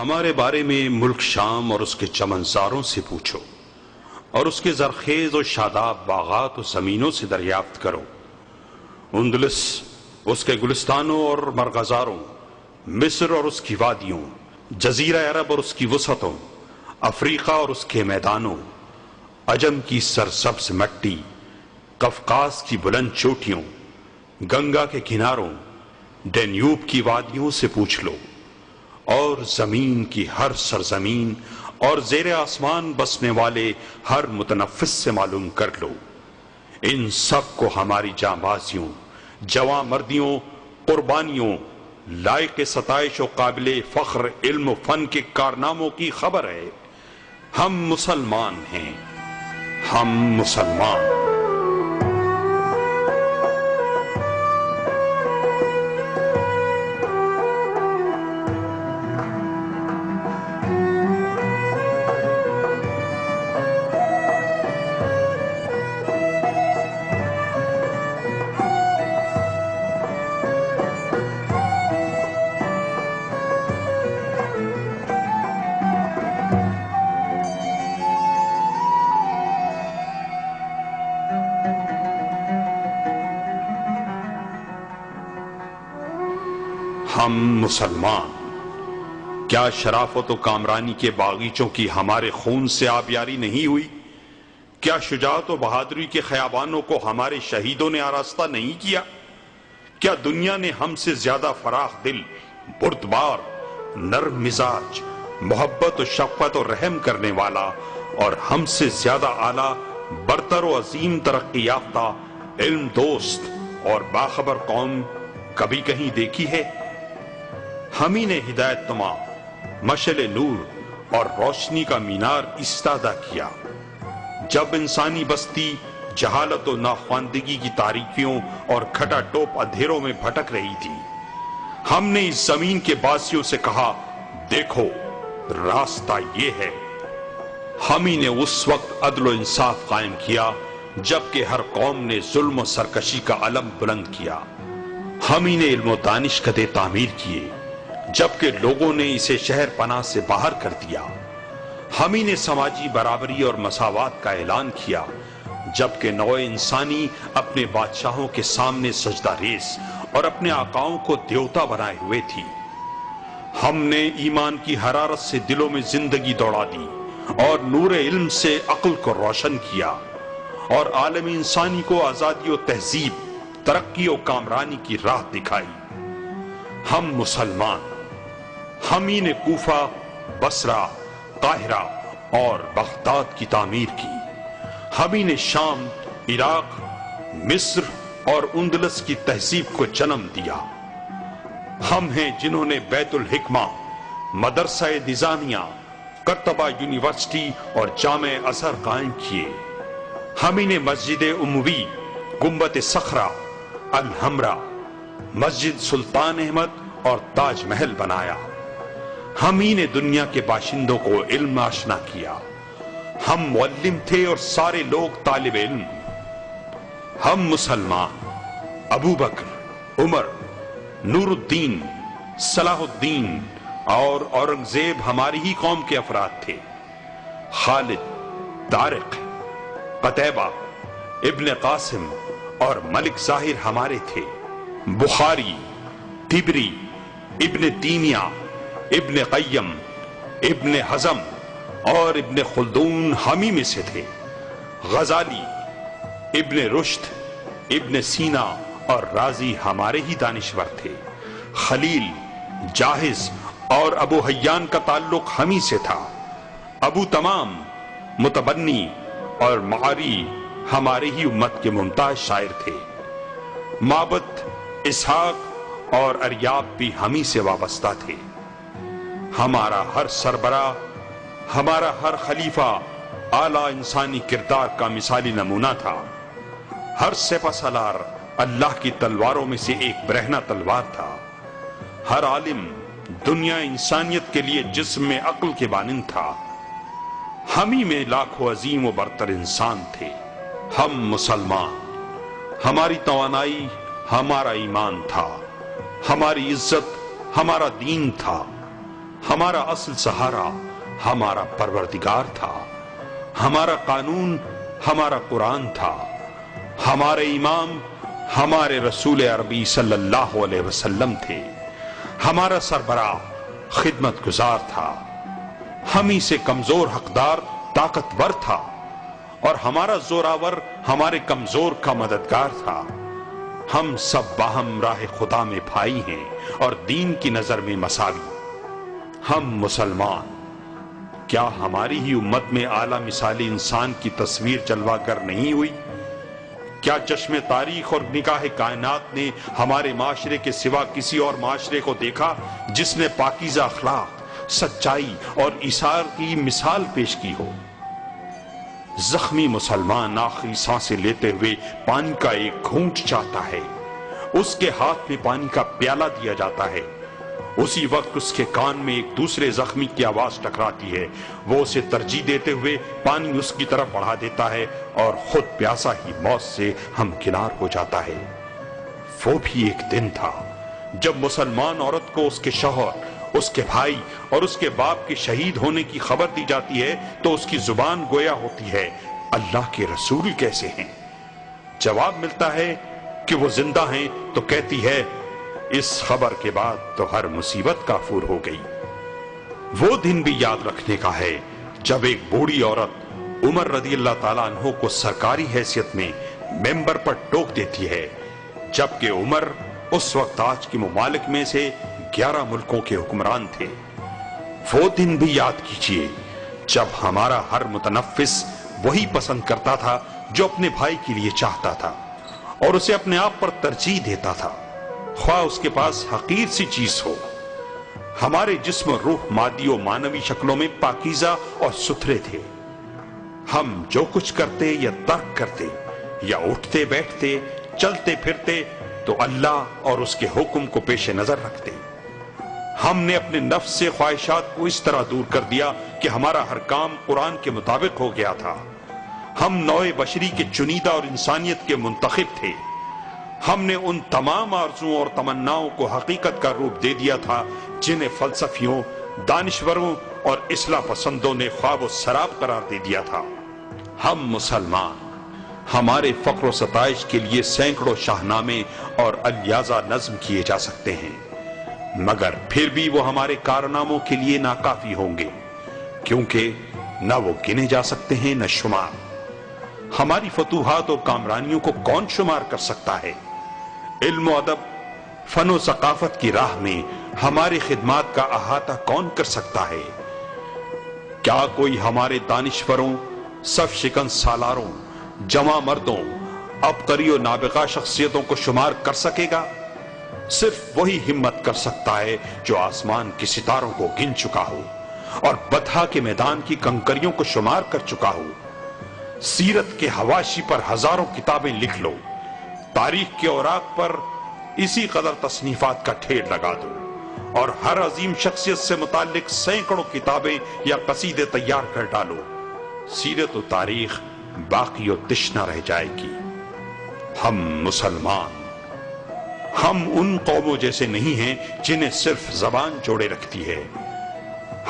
ہمارے بارے میں ملک شام اور اس کے چمنزاروں سے پوچھو، اور اس کے زرخیز و شاداب باغات و زمینوں سے دریافت کرو۔ اندلس، اس کے گلستانوں اور مرغزاروں، مصر اور اس کی وادیوں، جزیرہ عرب اور اس کی وسعتوں، افریقہ اور اس کے میدانوں، عجم کی سرسبز مٹی، قفقاز کی بلند چوٹیوں، گنگا کے کناروں، ڈینیوب کی وادیوں سے پوچھ لو، اور زمین کی ہر سرزمین اور زیر آسمان بسنے والے ہر متنفس سے معلوم کر لو۔ ان سب کو ہماری جانبازیوں، جواں مردیوں، قربانیوں، لائق ستائش و قابل فخر علم و فن کے کارناموں کی خبر ہے۔ ہم مسلمان ہیں، ہم مسلمان۔ ہم مسلمان۔ کیا شرافت و کامرانی کے باغیچوں کی ہمارے خون سے آبیاری نہیں ہوئی؟ کیا شجاعت و بہادری کے خیابانوں کو ہمارے شہیدوں نے آراستہ نہیں کیا؟ کیا دنیا نے ہم سے زیادہ فراخ دل، بردبار، نرم مزاج، محبت و شفقت و رحم کرنے والا اور ہم سے زیادہ اعلیٰ، برتر و عظیم ترقی یافتہ، علم دوست اور باخبر قوم کبھی کہیں دیکھی ہے؟ ہم ہی نے ہدایت نما، مشعل نور اور روشنی کا مینار ایستادہ کیا۔ جب انسانی بستی جہالت و ناخواندگی کی تاریکیوں اور کھٹا ٹوپ اندھیروں میں بھٹک رہی تھی، ہم نے اس زمین کے باسیوں سے کہا، دیکھو راستہ یہ ہے۔ ہم ہی نے اس وقت عدل و انصاف قائم کیا جبکہ ہر قوم نے ظلم و سرکشی کا علم بلند کیا۔ ہم ہی نے علم و دانش کدے تعمیر کیے جبکہ لوگوں نے اسے شہر پناہ سے باہر کر دیا۔ ہم ہی نے سماجی برابری اور مساوات کا اعلان کیا جبکہ نوع انسانی اپنے بادشاہوں کے سامنے سجدہ ریز اور اپنے آقاؤں کو دیوتا بنائے ہوئے تھی۔ ہم نے ایمان کی حرارت سے دلوں میں زندگی دوڑا دی اور نور علم سے عقل کو روشن کیا، اور عالم انسانی کو آزادی و تہذیب، ترقی و کامرانی کی راہ دکھائی۔ ہم مسلمان۔ ہم ہی نے کوفہ، بصرہ، قاہرہ اور بغداد کی تعمیر کی۔ ہم ہی نے شام، عراق، مصر اور اندلس کی تہذیب کو جنم دیا۔ ہم ہیں جنہوں نے بیت الحکمہ، مدرسہ نظامیہ، قرطبہ یونیورسٹی اور جامع ازہر قائم کیے۔ ہم ہی نے مسجد اموی، گنبد صخرہ، الحمرا، مسجد سلطان احمد اور تاج محل بنایا۔ ہم ہی نے دنیا کے باشندوں کو علم آشنا کیا۔ ہم معلم تھے اور سارے لوگ طالب علم۔ ہم مسلمان۔ ابو بکر، عمر، نور الدین، صلاح الدین اور اورنگزیب ہماری ہی قوم کے افراد تھے۔ خالد، طارق، قتیبہ، ابن قاسم اور ملک ظاہر ہمارے تھے۔ بخاری، طبری، ابن تیمیہ، ابن قیم، ابن حزم اور ابن خلدون ہم ہی میں سے تھے۔ غزالی، ابن رشد، ابن سینا اور رازی ہمارے ہی دانشور تھے۔ خلیل، جاہز اور ابو حیان کا تعلق ہم ہی سے تھا۔ ابو تمام، متبنی اور معاری ہمارے ہی امت کے ممتاز شاعر تھے۔ معبد، اسحاق اور اریاب بھی ہم ہی سے وابستہ تھے۔ ہمارا ہر سربراہ، ہمارا ہر خلیفہ اعلیٰ انسانی کردار کا مثالی نمونہ تھا۔ ہر سپہ سالار اللہ کی تلواروں میں سے ایک برہنہ تلوار تھا۔ ہر عالم دنیا انسانیت کے لیے جسم میں عقل کے مانند تھا۔ ہم ہی میں لاکھوں عظیم و برتر انسان تھے۔ ہم مسلمان۔ ہماری توانائی ہمارا ایمان تھا، ہماری عزت ہمارا دین تھا، ہمارا اصل سہارا ہمارا پروردگار تھا، ہمارا قانون ہمارا قرآن تھا، ہمارے امام ہمارے رسول عربی صلی اللہ علیہ وسلم تھے، ہمارا سربراہ خدمت گزار تھا، ہم ہی سے کمزور حقدار طاقتور تھا، اور ہمارا زوراور ہمارے کمزور کا مددگار تھا۔ ہم سب باہم راہ خدا میں بھائی ہیں اور دین کی نظر میں مساوی۔ ہم مسلمان، کیا ہماری ہی امت میں اعلیٰ مثالی انسان کی تصویر جلوہ گر نہیں ہوئی؟ کیا چشم تاریخ اور نگاہ کائنات نے ہمارے معاشرے کے سوا کسی اور معاشرے کو دیکھا جس نے پاکیزہ اخلاق، سچائی اور ایثار کی مثال پیش کی ہو؟ زخمی مسلمان آخری سانسیں لیتے ہوئے پانی کا ایک گھونٹ چاہتا ہے، اس کے ہاتھ میں پانی کا پیالہ دیا جاتا ہے، اسی وقت اس کے کان میں ایک دوسرے زخمی کی آواز ٹکراتی ہے، وہ اسے ترجیح دیتے ہوئے پانی اس کی طرف بڑھا دیتا ہے اور خود پیاسا ہی موت سے ہمکنار ہو جاتا ہے۔ وہ بھی ایک دن تھا جب مسلمان عورت کو اس کے شوہر، اس کے بھائی اور اس کے باپ کے شہید ہونے کی خبر دی جاتی ہے تو اس کی زبان گویا ہوتی ہے، اللہ کے رسول کیسے ہیں؟ جواب ملتا ہے کہ وہ زندہ ہیں تو کہتی ہے، اس خبر کے بعد تو ہر مصیبت کافور ہو گئی۔ وہ دن بھی یاد رکھنے کا ہے جب ایک بوڑھی عورت عمر رضی اللہ تعالیٰ عنہ کو سرکاری حیثیت میں ممبر پر ٹوک دیتی ہے، جبکہ عمر اس وقت آج کے ممالک میں سے 11 ملکوں کے حکمران تھے۔ وہ دن بھی یاد کیجئے جب ہمارا ہر متنفس وہی پسند کرتا تھا جو اپنے بھائی کے لیے چاہتا تھا اور اسے اپنے آپ پر ترجیح دیتا تھا، خواہ اس کے پاس حقیر سی چیز ہو۔ ہمارے جسم و روح مادی و معنوی شکلوں میں پاکیزہ اور ستھرے تھے۔ ہم جو کچھ کرتے یا ترک کرتے یا اٹھتے بیٹھتے چلتے پھرتے تو اللہ اور اس کے حکم کو پیش نظر رکھتے۔ ہم نے اپنے نفس سے خواہشات کو اس طرح دور کر دیا کہ ہمارا ہر کام قرآن کے مطابق ہو گیا تھا۔ ہم نوع بشری کے چنیدہ اور انسانیت کے منتخب تھے۔ ہم نے ان تمام آرزوؤں اور تمناؤں کو حقیقت کا روپ دے دیا تھا جنہیں فلسفیوں، دانشوروں اور اصلاح پسندوں نے خواب و سراب قرار دے دیا تھا۔ ہم مسلمان، ہمارے فخر و ستائش کے لیے سینکڑوں شاہنامے اور الیازہ نظم کیے جا سکتے ہیں، مگر پھر بھی وہ ہمارے کارناموں کے لیے ناکافی ہوں گے، کیونکہ نہ وہ گنے جا سکتے ہیں نہ شمار۔ ہماری فتوحات اور کامرانیوں کو کون شمار کر سکتا ہے؟ علم و ادب، فن و ثقافت کی راہ میں ہماری خدمات کا احاطہ کون کر سکتا ہے؟ کیا کوئی ہمارے دانشوروں، صف شکن سالاروں، جواں مردوں، عبقری و نابغہ شخصیتوں کو شمار کر سکے گا؟ صرف وہی ہمت کر سکتا ہے جو آسمان کے ستاروں کو گن چکا ہو اور بطحا کے میدان کی کنکریوں کو شمار کر چکا ہو۔ سیرت کے حواشی پر ہزاروں کتابیں لکھ لو، تاریخ کے اوراق پر اسی قدر تصنیفات کا ڈھیر لگا دو، اور ہر عظیم شخصیت سے متعلق سینکڑوں کتابیں یا قصیدے تیار کر ڈالو، سیرت و تاریخ باقی و تشنہ رہ جائے گی۔ ہم مسلمان، ہم ان قوموں جیسے نہیں ہیں جنہیں صرف زبان جوڑے رکھتی ہے۔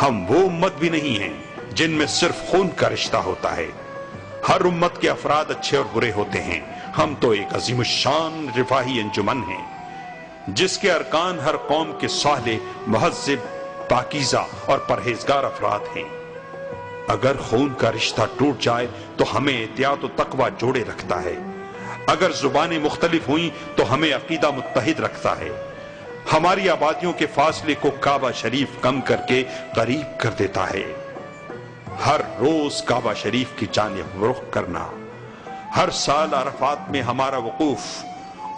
ہم وہ امت بھی نہیں ہیں جن میں صرف خون کا رشتہ ہوتا ہے۔ ہر امت کے افراد اچھے اور برے ہوتے ہیں۔ ہم تو ایک عظیم الشان رفاہی انجمن ہیں جس کے ارکان ہر قوم کے صالح، مہذب، پاکیزہ اور پرہیزگار افراد ہیں۔ اگر خون کا رشتہ ٹوٹ جائے تو ہمیں احتیاط و تقوی جوڑے رکھتا ہے، اگر زبانیں مختلف ہوئیں تو ہمیں عقیدہ متحد رکھتا ہے، ہماری آبادیوں کے فاصلے کو کعبہ شریف کم کر کے قریب کر دیتا ہے۔ ہر روز کعبہ شریف کی جانب رخ کرنا، ہر سال عرفات میں ہمارا وقوف،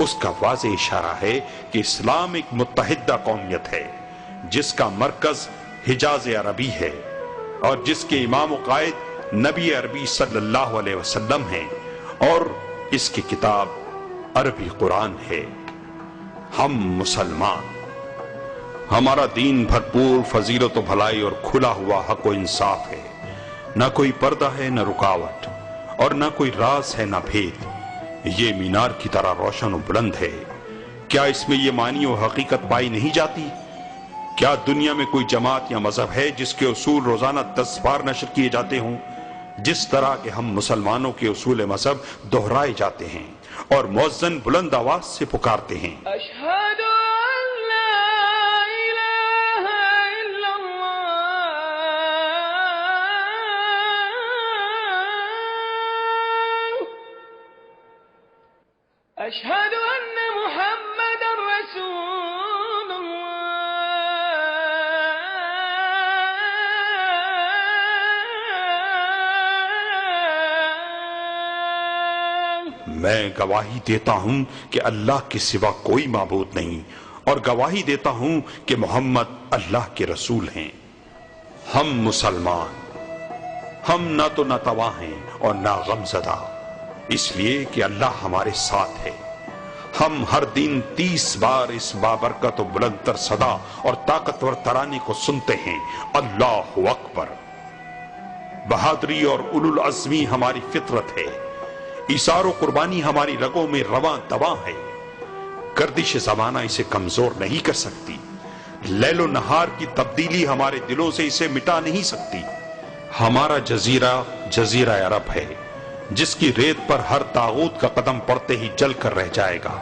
اس کا واضح اشارہ ہے کہ اسلام ایک متحدہ قومیت ہے جس کا مرکز حجاز عربی ہے اور جس کے امام و قائد نبی عربی صلی اللہ علیہ وسلم ہیں، اور اس کی کتاب عربی قرآن ہے۔ ہم مسلمان، ہمارا دین بھرپور فضیلت و بھلائی اور کھلا ہوا حق و انصاف ہے، نہ کوئی پردہ ہے نہ رکاوٹ، اور نہ کوئی راز ہے نہ بھید۔ یہ مینار کی طرح روشن و بلند ہے، کیا اس میں یہ معنی و حقیقت پائی نہیں جاتی؟ کیا دنیا میں کوئی جماعت یا مذہب ہے جس کے اصول روزانہ 10 بار نشر کیے جاتے ہوں، جس طرح کہ ہم مسلمانوں کے اصول مذہب دہرائے جاتے ہیں اور مؤذن بلند آواز سے پکارتے ہیں، اشہد ان لا الہ الا اللہ اشہد ان محمد رسول اللہ۔ میں گواہی دیتا ہوں کہ اللہ کے سوا کوئی معبود نہیں، اور گواہی دیتا ہوں کہ محمد اللہ کے رسول ہیں۔ ہم مسلمان، ہم نہ تو ناتواں ہیں اور نہ غمزدہ، اس لیے کہ اللہ ہمارے ساتھ ہے۔ ہم ہر دن 30 بار اس بابرکت و بلند تر صدا اور طاقتور ترانے کو سنتے ہیں، اللہ اکبر۔ بہادری اور اولو العزمی ہماری فطرت ہے، ایثار و قربانی ہماری رگوں میں رواں دواں ہے، گردش زمانہ اسے کمزور نہیں کر سکتی، لیل و نہار کی تبدیلی ہمارے دلوں سے اسے مٹا نہیں سکتی۔ ہمارا جزیرہ جزیرہ عرب ہے، جس کی ریت پر ہر طاغوت کا قدم پڑتے ہی جل کر رہ جائے گا،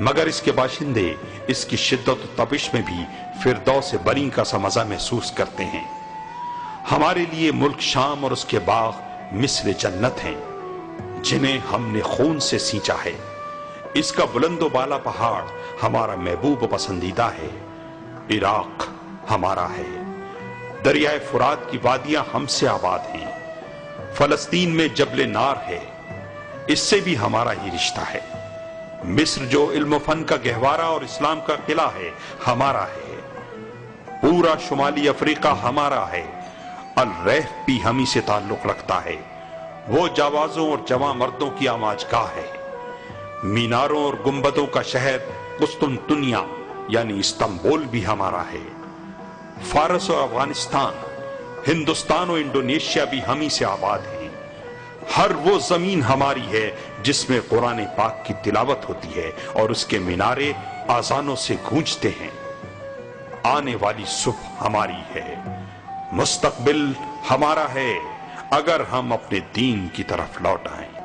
مگر اس کے باشندے اس کی شدت و تپش میں بھی فردوس بری کا سا مزہ محسوس کرتے ہیں۔ ہمارے لیے ملک شام اور اس کے باغ مثل جنت ہیں، جنہیں ہم نے خون سے سینچا ہے۔ اس کا بلند و بالا پہاڑ ہمارا محبوب و پسندیدہ ہے، عراق ہمارا ہے، دریائے فرات کی وادیاں ہم سے آباد ہیں، فلسطین میں جبل نار ہے، اس سے بھی ہمارا ہی رشتہ ہے، مصر جو علم و فن کا گہوارہ اور اسلام کا قلعہ ہے ہمارا ہے، پورا شمالی افریقہ ہمارا ہے، الریف بھی ہمیں سے تعلق رکھتا ہے، وہ جاوازوں اور جواں مردوں کی آماج گاہ ہے، میناروں اور گنبدوں کا شہر قسطنطنیہ یعنی استنبول بھی ہمارا ہے، فارس اور افغانستان، ہندوستان و انڈونیشیا بھی ہمیں سے آباد ہیں، ہر وہ زمین ہماری ہے جس میں قرآن پاک کی تلاوت ہوتی ہے اور اس کے مینارے آذانوں سے گونجتے ہیں۔ آنے والی صبح ہماری ہے، مستقبل ہمارا ہے، اگر ہم اپنے دین کی طرف لوٹ آئیں۔